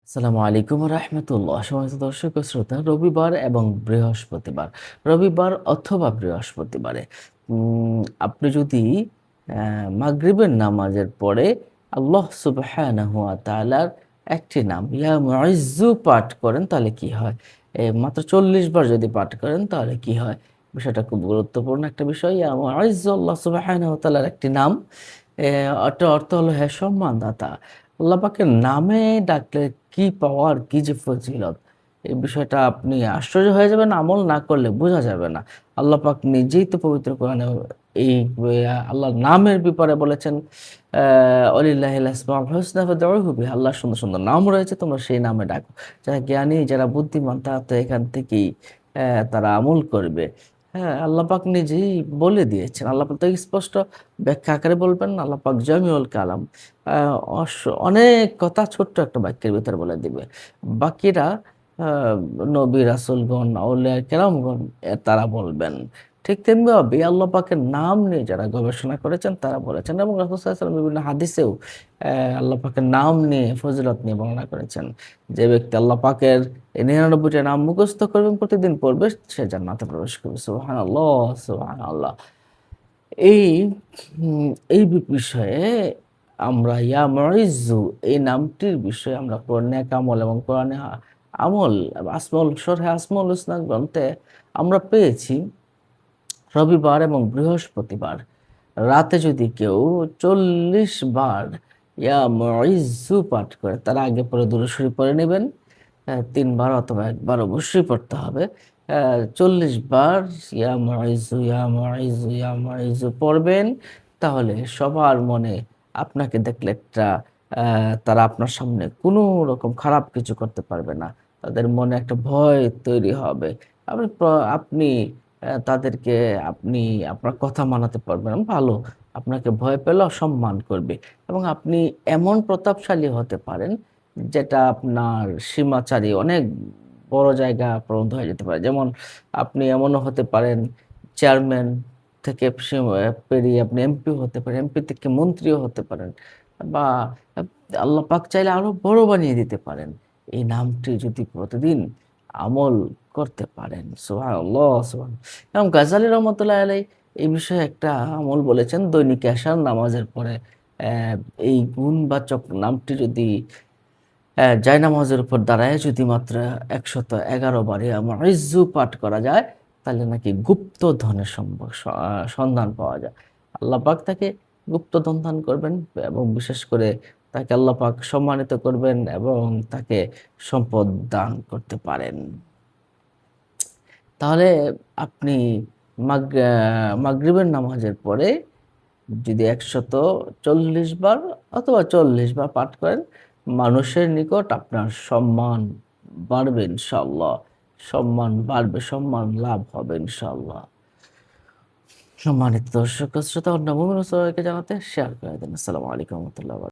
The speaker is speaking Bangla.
আসসালামু আলাইকুম রাহমাতুল্লাহ। সম্মানিত দর্শক ও শ্রোতা, রবিবার এবং বৃহস্পতিবার, রবিবার অথবা বৃহস্পতিবারে আপনি যদি মাগরিবের নামাজের পরে আল্লাহ সুবহানাহু ওয়া তাআলার একটি নাম ইয়া মুইজ্জু পাঠ করেন তাহলে কি হয়? মাত্র ৪০ বার যদি পাঠ করেন তাহলে কি হয়? বিষয়টা খুব গুরুত্বপূর্ণ একটা বিষয়। ইয়া মুইজ্জু আল্লাহ সুবহানাহু ওয়া তাআলার একটি নাম। অর্থ অর্থ হলো হে সম্মানদাতা। আল্লাহ পাকের নামে ডাকলে কি পাওয়ার, কি যে ফজিলত! এই বিষয়টা আপনি আশ্চর্য হয়ে যাবেন, আমল না করলে বোঝা যাবে না। আল্লাহ পাক নিজেই তো পবিত্র কোরআনে এই আল্লাহর নামের ব্যাপারে বলেছেন, ওয়ালিল্লাহিল আসমাউল হুসনা ফাদউহু বিহা। আল্লাহর সুন্দর, সুন্দর নাম রয়েছে, তোমরা সেই নামে ডাকো। যারা জ্ঞানী, যারা বুদ্ধিমান তারা তো এখান থেকেই তারা আমল করবে। হ্যাঁ, আল্লাহ পাক নিজেই বলে দিয়েছেন। আল্লাহ পাক তো স্পষ্ট ব্যাখ্যা আকারে বলবেন, আল্লাহ পাক জামিউল কালাম। আ অস অনেক কথা ছোট্ট একটা বাক্যের ভেতরে বলে দিবে। বাকিরা আ নবী, রাসূলগণ, আউলিয়া কেরামগণ তারা বলবেন। ঠিক তেমনিভাবে আল্লাহ পাকের নাম নিয়ে যারা গবেষণা করেছেন তারা বলেছেন এবং রাসূল সাল্লাল্লাহু আলাইহি ওয়াসাল্লাম বিভিন্ন হাদিসেও আল্লাহ পাকের নাম নিয়ে ফজিলত নিয়ে বর্ণনা করেছেন। যে ব্যক্তি আল্লাহ পাকের এই ৯৯ টা নাম মুখস্থ করবে এবং প্রতিদিন পড়বে সে জান্নাতে প্রবেশ করবে। সুবহানাল্লাহ, সুবহানাল্লাহ। এই এই বিষয়ে আমরা ইয়া মুইজ্জু এই নামটির বিষয়ে আমরা নেক আমল এবং কোরআনে আমল আসমাউল শরহে আসমাউল হুসনা গ্রন্থে আমরা পেয়েছি রবিবার এবং বৃহস্পতিবার রাতে যদি কেউ ৪০ বার ইয়া মুইজ্জু পাঠ করে তার আগে পরে দুরূদ শরীফ পড়ে নেবেন। ৩ বার অথবা ১ বার অবশ্যই পড়তে হবে। ৪০ বার ইয়া মুইজ্জু, ইয়া মুইজ্জু, ইয়া মুইজ্জু পড়বেন। তাহলে সবার মনে আপনাকে দেখলে একটা তারা আপনার সামনে কোনো রকম খারাপ কিছু করতে পারবে না। তাদের মনে একটা ভয় তৈরি হবে। আপনি আপনি তাদেরকে আপনি আপনার কথা মানাতে পারবেন। ভালো, আপনাকে ভয় পেলেও সম্মান করবে এবং আপনি এমন প্রতাপশালী হতে পারেন যেটা আপনার সীমাচারী অনেক বড় জায়গা পর্যন্ত হয়ে যেতে পারে। যেমন আপনি এমনও হতে পারেন চেয়ারম্যান থেকে পেরিয়ে আপনি এমপিও হতে পারেন। এমপি থেকে মন্ত্রীও হতে পারেন বা আপ আল্লাহ পাক চাইলে আরো বড় বানিয়ে দিতে পারেন। এই নামটি যদি প্রতিদিন আমল করতে পারেন। সুবহানাল্লাহ, এবং গাজ্জালী রহমাতুল্লাহ আলাইহি এই বিষয়ে একটা আমল বলেছেন, দৈনিক এশার নামাজের পরে অ্যা এই গুণবাচক নামটি যদি জায়নামাজের উপর দাঁড়ায় যদি মাত্র ১১১ বার ইয়া মুইজ্জু পাঠ করা যায়, তাহলে নাকি গুপ্তধনের সন্ধান পাওয়া যায়। আল্লাহ পাক তাকে গুপ্তধন দান করবেন এবং বিশেষ করে তাকে আল্লাহ পাক সম্মানিত করবেন এবং তাকে সম্পদ দান করতে পারেন। তাহলে আপনি মাগরিবের নামাজের পরে যদি ১৪০ বার অথবা ৪০ বার পাঠ করেন, মানুষের নিকট আপনার সম্মান বাড়বে ইনশাআল্লাহ। সম্মান বাড়বে, সম্মান লাভ হবে ইনশাআল্লাহ। সম্মানিত দর্শক ও শ্রোতা, অন্য মুমিন ও সবাইকে জানাতে শেয়ার করে দিন। আসসালামু আলাইকুম ওয়া রাহমাতুল্লাহি ওয়া বারাকাতুহু।